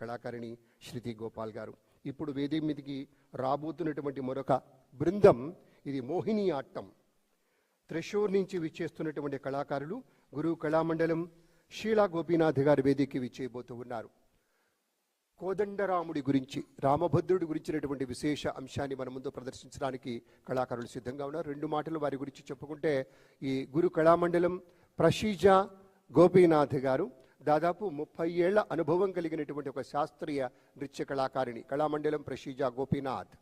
కళాకారిణి శృతి గోపాల్ గారు. ఇప్పుడు వేదిక మీదకి రాబోతున్నటువంటి మరొక బృందం ఇది మోహిని ఆట్టం. త్రిశూర్ నుంచి విచ్చేస్తున్నటువంటి కళాకారులు గురు కళామండలం షీలా గోపీనాథ్ గారి వేదికకి విచ్చేయబోతూ ఉన్నారు. కోదండరాముడి గురించి, రామభద్రుడి గురించినటువంటి విశేష అంశాన్ని మన ముందు ప్రదర్శించడానికి కళాకారులు సిద్ధంగా ఉన్నారు. 2 మాటలు వారి గురించి చెప్పుకుంటే, ఈ గురు కళామండలం ప్రషీజా గోపీనాథ్ గారు దాదాపు 30 ఏళ్ల అనుభవం కలిగినటువంటి ఒక శాస్త్రీయ నృత్య కళాకారిణి. కళామండలం ప్రషీజా గోపీనాథ్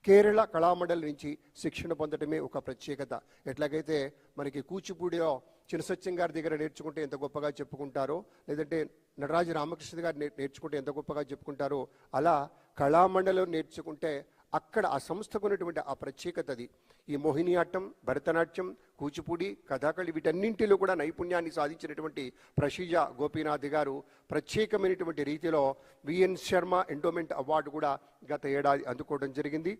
కేరళ కళామండలి నుంచి శిక్షణ పొందడమే ఒక ప్రత్యేకత. ఎట్లాగైతే మనకి కూచిపూడిలో చినసత్యం గారి దగ్గర నేర్చుకుంటే ఎంత గొప్పగా చెప్పుకుంటారో, లేదంటే నటరాజ రామకృష్ణ గారు నేర్చుకుంటే ఎంత గొప్పగా చెప్పుకుంటారో, అలా కళామండలిలో నేర్చుకుంటే అక్కడ ఆ సంస్థకు ఉన్నటువంటి ఆ ప్రత్యేకతది. ఈ మోహిని ఆట్టం, భరతనాట్యం, కూచిపూడి, కథాకళి వీటన్నింటిలో కూడా నైపుణ్యాన్ని సాధించినటువంటి ప్రషీజా గోపీనాథ్ గారు ప్రత్యేకమైనటువంటి రీతిలో విఎన్ శర్మ ఎండోమెంట్ అవార్డు కూడా గత ఏడాది అందుకోవడం జరిగింది.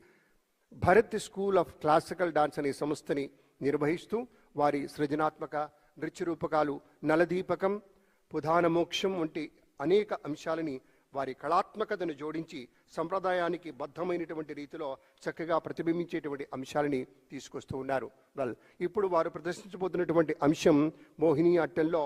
Bharat school of classical dance అనే సంస్థని నిర్వహిస్తూ వారి సృజనాత్మక నృత్య రూపకాలు నలదీపకం, పుధాన మోక్షం వంటి అనేక అంశాలని వారి కళాత్మకతను జోడించి సంప్రదాయానికి బద్ధమైనటువంటి రీతిలో చక్కగా ప్రతిబింబించేటువంటి అంశాలని తీసుకొస్తూ ఉన్నారు. ఇప్పుడు వారు ప్రదర్శించబోతున్నటువంటి అంశం మోహిని ఆట్టంలో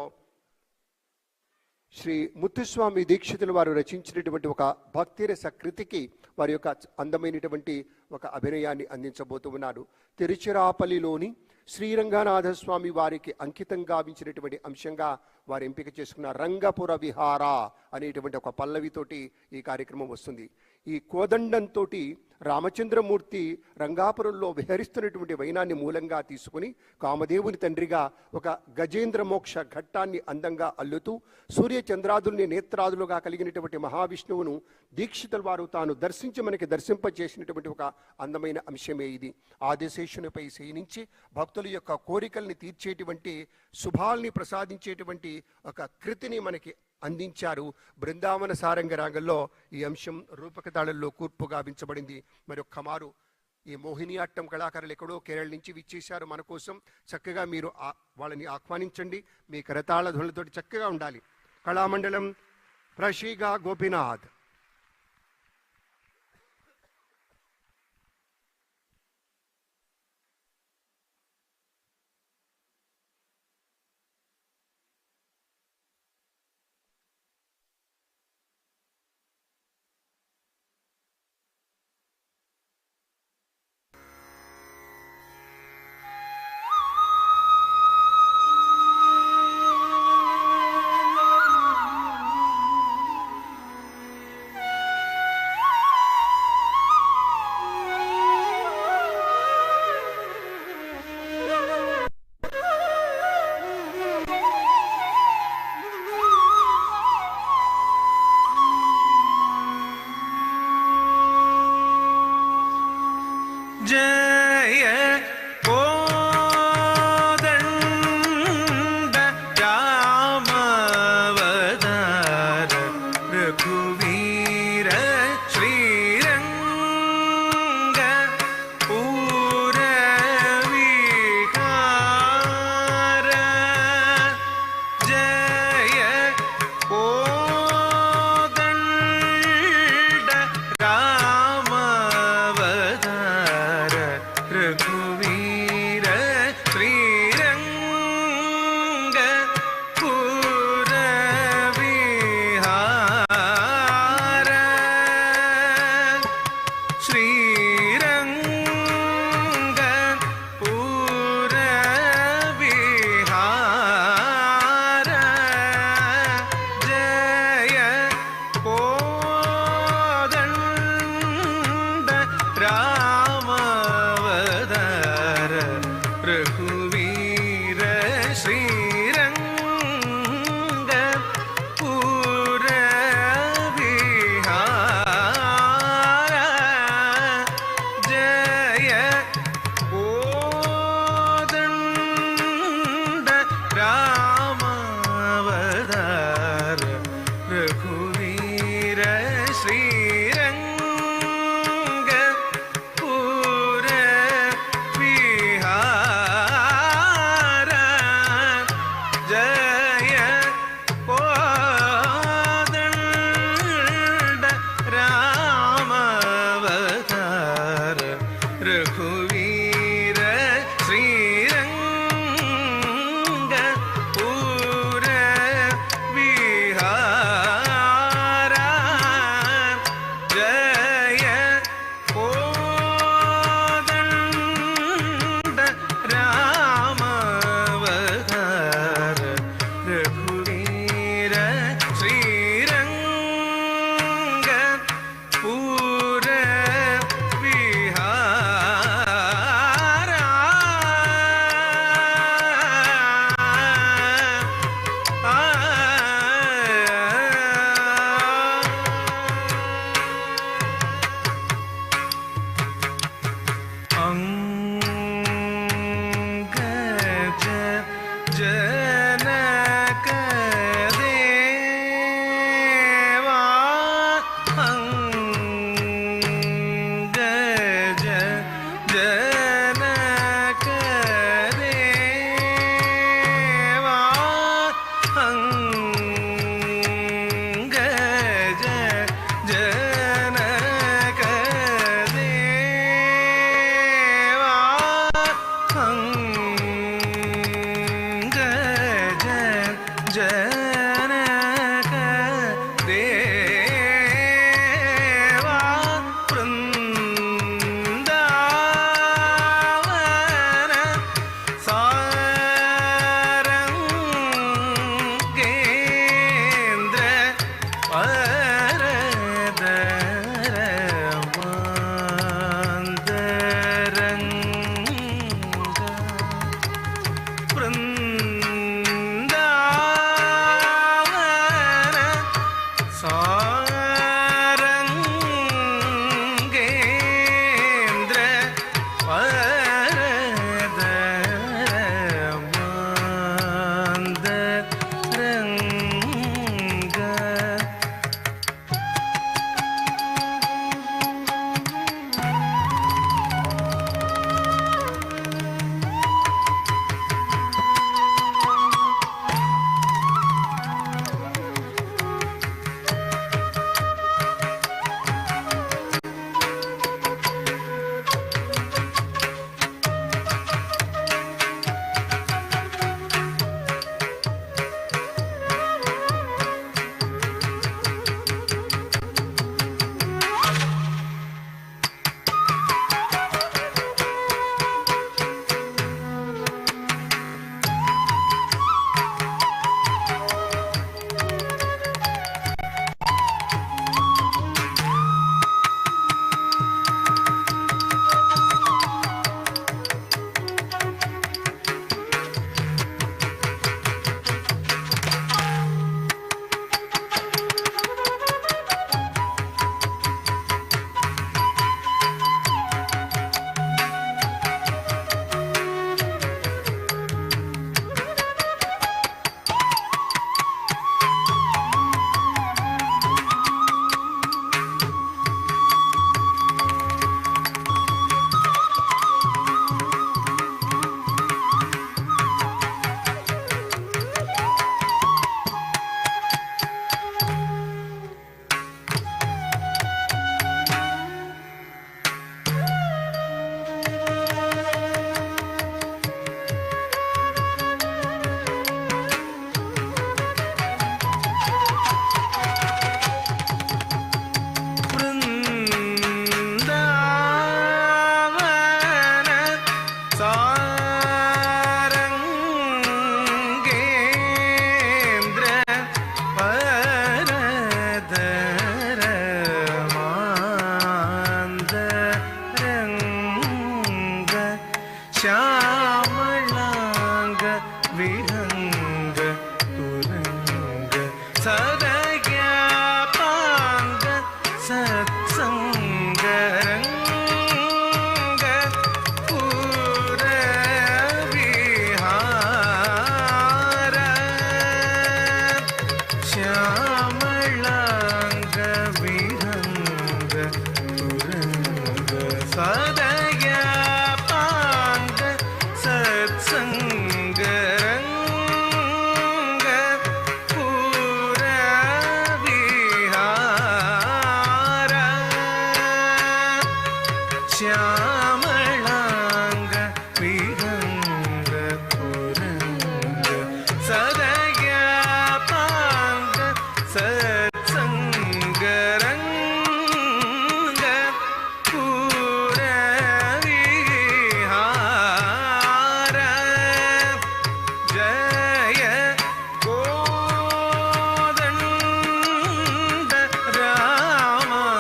శ్రీ ముత్తుస్వామి దీక్షితులు వారు రచించినటువంటి ఒక భక్తిరస కృతికి వారి యొక్క అందమైనటువంటి ఒక అభినయాన్ని అందించబోతూ ఉన్నారు. తిరుచిరాపల్లిలోని శ్రీరంగనాథస్వామి వారికి అంకితం గావించినటువంటి అంశంగా వారు ఎంపిక చేసుకున్న రంగపుర విహార అనేటువంటి ఒక పల్లవితోటి ఈ కార్యక్రమం వస్తుంది. ఈ కోదండంతో రామచంద్రమూర్తి రంగాపురంలో విహరిస్తున్నటువంటి వైనాన్ని మూలంగా తీసుకుని కామదేవుని తండ్రిగా ఒక గజేంద్ర మోక్ష ఘట్టాన్ని అందంగా అల్లుతూ సూర్యచంద్రాదుల్ని నేత్రాదులుగా కలిగినటువంటి మహావిష్ణువును దీక్షితుల వారు తాను దర్శించి మనకి దర్శింపజేసినటువంటి ఒక అందమైన అంశమే ఇది. ఆదిశేషునిపై శయనించి భక్తుల యొక్క కోరికల్ని తీర్చేటువంటి, శుభాల్ని ప్రసాదించేటువంటి ఒక కృతిని మనకి అందించారు. బృందావన సారంగరాగంలో ఈ అంశం రూపకతాళంలో కూర్పు గావించబడింది. మరి ఒక్క మారు ఈ మోహిని ఆట్టం కళాకారులు ఎక్కడో కేరళ నుంచి విచ్చేశారు మన కోసం. చక్కగా మీరు వాళ్ళని ఆహ్వానించండి. మీ కరతాళ ధ్వనులతోటి చక్కగా ఉండాలి. కళామండలం ప్రషీజా గోపీనాథ్. ശ്യാമളാംഗ വിഹംഗ പുരംഗ സദയാപാംഗ സത്സംഗരംഗ പുരവിഹാര ജയ കോദണ്ഡ രാമാവതാര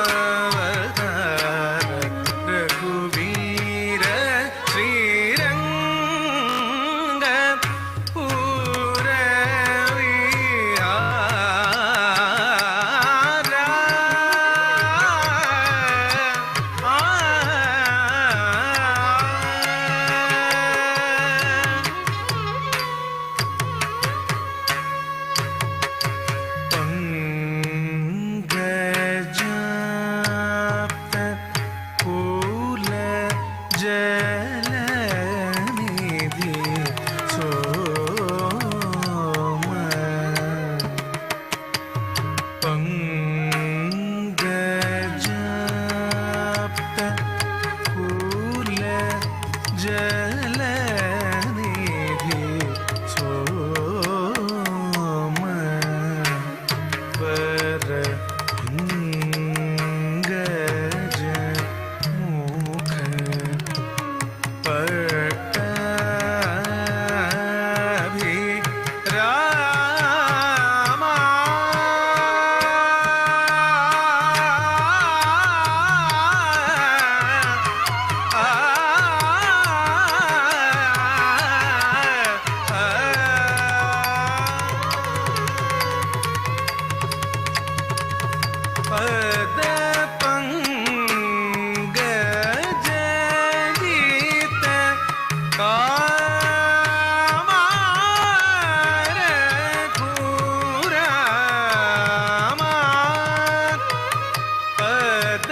രഘുവീര ശ്രീരംഗ പങ്കജാപ്ത പൂല ജലനിധി സോമ പങ്കജാപ്ത പൂല ജലനിധി സോമ പരംഗജ മുഖ പട്ടാഭി രാമ പദ പങ്കജീത കാമാര ഘൂരാമ പദ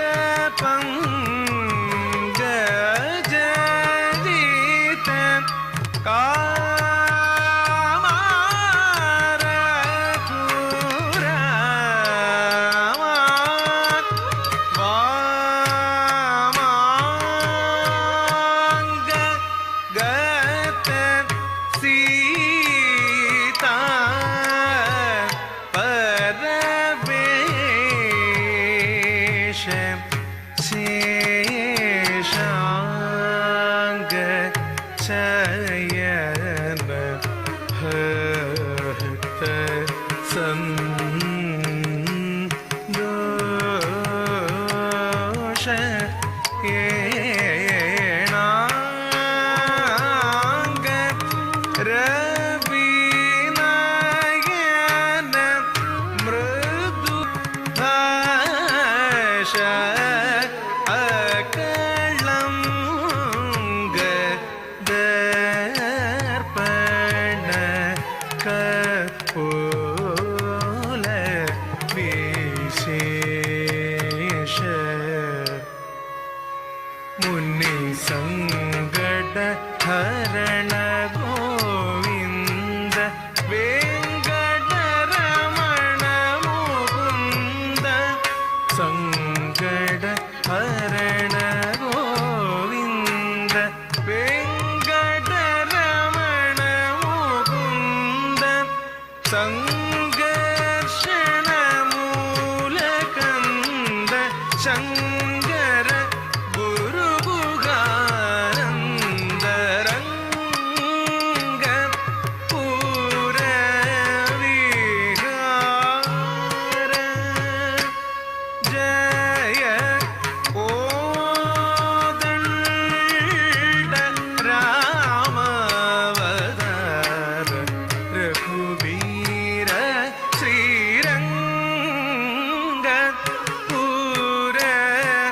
പങ്കജീത കാമാര ഘൂരാമ വാമാംഗ ഗത സീതാ പരവേശ ശേഷാംഗ ശയന ഹത സന്തോഷ ഏണാംഗ രവിനയന മൃദു ഭാഷ അകളം ദർപ്പണ കപോല വിശേഷ മുനി സങ്കട ഹരണ ഗോവിന്ദ വെങ്കടരമണ മുകുന്ദ സങ്കട ഹരണ ഗോവിന്ദ വെങ്കടരമണ മുകുന്ദ സംഘർഷണ മൂലകന്ദ ശങ്കര ഗുരുഗുഹാനന്ദരംഗ പുരവിഹാര ജയ കോദണ്ഡ രാമാവതാര രഘുവീര ശ്രീരംഗ പുരവിഹാര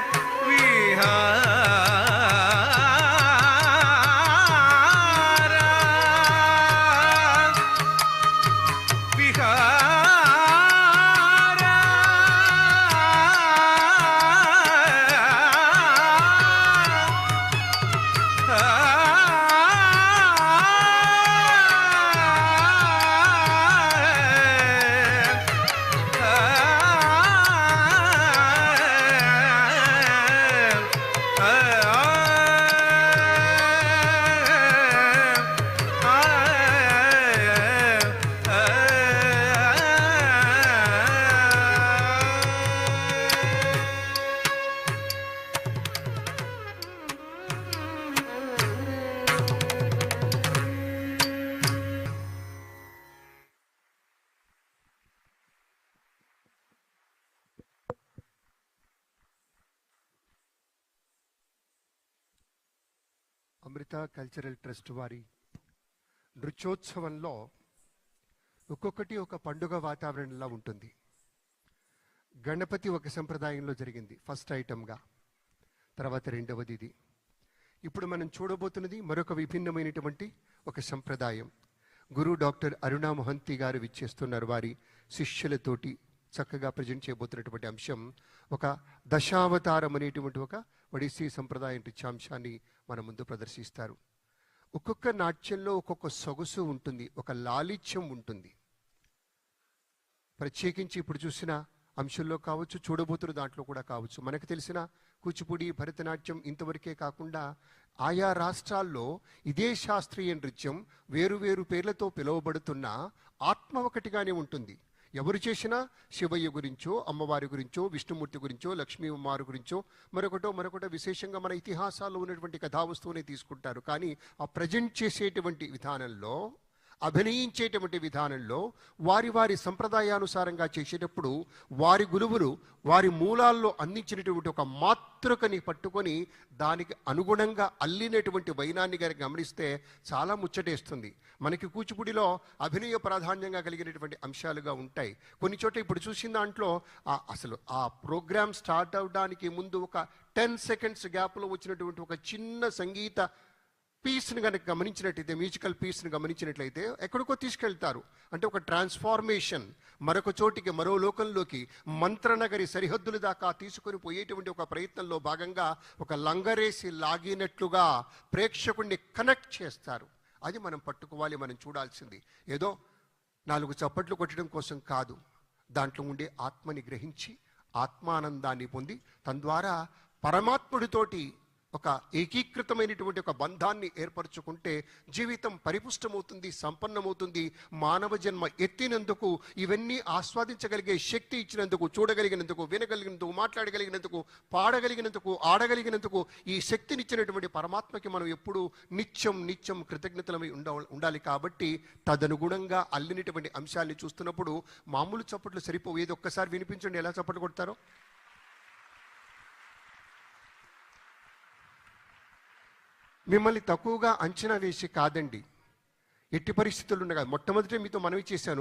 అమృత కల్చరల్ ట్రస్ట్ వారి నృత్యోత్సవంలో ఒక్కొక్కటి ఒక పండుగ వాతావరణంలో ఉంటుంది. గణపతి ఒక సంప్రదాయంలో జరిగింది ఫస్ట్ ఐటమ్గా, తర్వాత రెండవది ఇది. ఇప్పుడు మనం చూడబోతున్నది మరొక విభిన్నమైనటువంటి ఒక సంప్రదాయం. గురు డాక్టర్ అరుణా మొహంతి గారు విచ్చేస్తున్నారు. వారి శిష్యులతోటి చక్కగా ప్రజెంట్ చేయబోతున్నటువంటి అంశం ఒక దశావతారం అనేటువంటి ఒక ఒడిస్సీ సంప్రదాయం నృత్యాంశాన్ని మన ముందు ప్రదర్శిస్తారు. ఒక్కొక్క నాట్యంలో ఒక్కొక్క సొగసు ఉంటుంది, ఒక లాలిత్యం ఉంటుంది. ప్రత్యేకించి ఇప్పుడు చూసిన అంశంలో కావచ్చు, చూడబోతున్న దాంట్లో కూడా కావచ్చు. మనకు తెలిసిన కూచిపూడి, భరతనాట్యం ఇంతవరకే కాకుండా ఆయా రాష్ట్రాల్లో ఇదే శాస్త్రీయ నృత్యం వేరు వేరు పేర్లతో పిలువబడుతున్న ఆత్మ ఒకటిగానే ఉంటుంది. ఎవరు చేసినా శివయ్య గురించో, అమ్మవారి గురించో, విష్ణుమూర్తి గురించో, లక్ష్మీ అమ్మవారి గురించో మరొకటో విశేషంగా మన ఇతిహాసాల్లో ఉన్నటువంటి కథావస్తువునే తీసుకుంటారు. కానీ ఆ ప్రజెంట్ చేసేటువంటి విధానంలో, అభినయించేటువంటి విధానంలో వారి వారి సంప్రదాయానుసారంగా చేసేటప్పుడు వారి గురువులు వారి మూలాల్లో అందించినటువంటి ఒక మాతృకని పట్టుకొని దానికి అనుగుణంగా అల్లినటువంటి వైనాన్ని గారికి గమనిస్తే చాలా ముచ్చటేస్తుంది. మనకి కూచిపూడిలో అభినయ ప్రాధాన్యంగా కలిగినటువంటి అంశాలుగా ఉంటాయి. కొన్ని చోట్ల ఇప్పుడు చూసిన దాంట్లో అసలు ఆ ప్రోగ్రామ్ స్టార్ట్ అవడానికి ముందు ఒక 10 seconds గ్యాప్లో వచ్చినటువంటి ఒక చిన్న సంగీత పీస్ని కనుక గమనించినట్లయితే, మ్యూజికల్ పీస్ని గమనించినట్లయితే ఎక్కడికో తీసుకెళ్తారు. అంటే ఒక ట్రాన్స్ఫార్మేషన్, మరొక చోటికి, మరో లోకంలోకి, మంత్రనగరి సరిహద్దుల దాకా తీసుకొని పోయేటువంటి ఒక ప్రయత్నంలో భాగంగా ఒక లంగరేసి లాగినట్లుగా ప్రేక్షకుడిని కనెక్ట్ చేస్తారు. అది మనం పట్టుకోవాలి, మనం చూడాల్సింది. ఏదో 4 చప్పట్లు కొట్టడం కోసం కాదు, దాంట్లో ఉండే ఆత్మని గ్రహించి ఆత్మానందాన్ని పొంది తద్వారా పరమాత్ముడితోటి ఒక ఏకీకృతమైనటువంటి ఒక బంధాన్ని ఏర్పరచుకుంటే జీవితం పరిపుష్టమవుతుంది, సంపన్నమవుతుంది. మానవ జన్మ ఎత్తినందుకు, ఇవన్నీ ఆస్వాదించగలిగే శక్తి ఇచ్చినందుకు, చూడగలిగినందుకు, వినగలిగినందుకు, మాట్లాడగలిగినందుకు, పాడగలిగినందుకు, ఆడగలిగినందుకు ఈ శక్తినిచ్చినటువంటి పరమాత్మకి మనం ఎప్పుడూ నిత్యం కృతజ్ఞతలమై ఉండాలి. కాబట్టి తదనుగుణంగా అల్లినటువంటి అంశాన్ని చూస్తున్నప్పుడు మామూలు చప్పట్లు సరిపోవు. ఏదో ఒక్కసారి వినిపించండి ఎలా చప్పట్లు కొడతారో. మిమ్మల్ని తక్కువగా అంచనా వేసి కాదండి, ఎట్టి పరిస్థితులు ఉండగా మొట్టమొదటి మీతో మనవి చేశాను.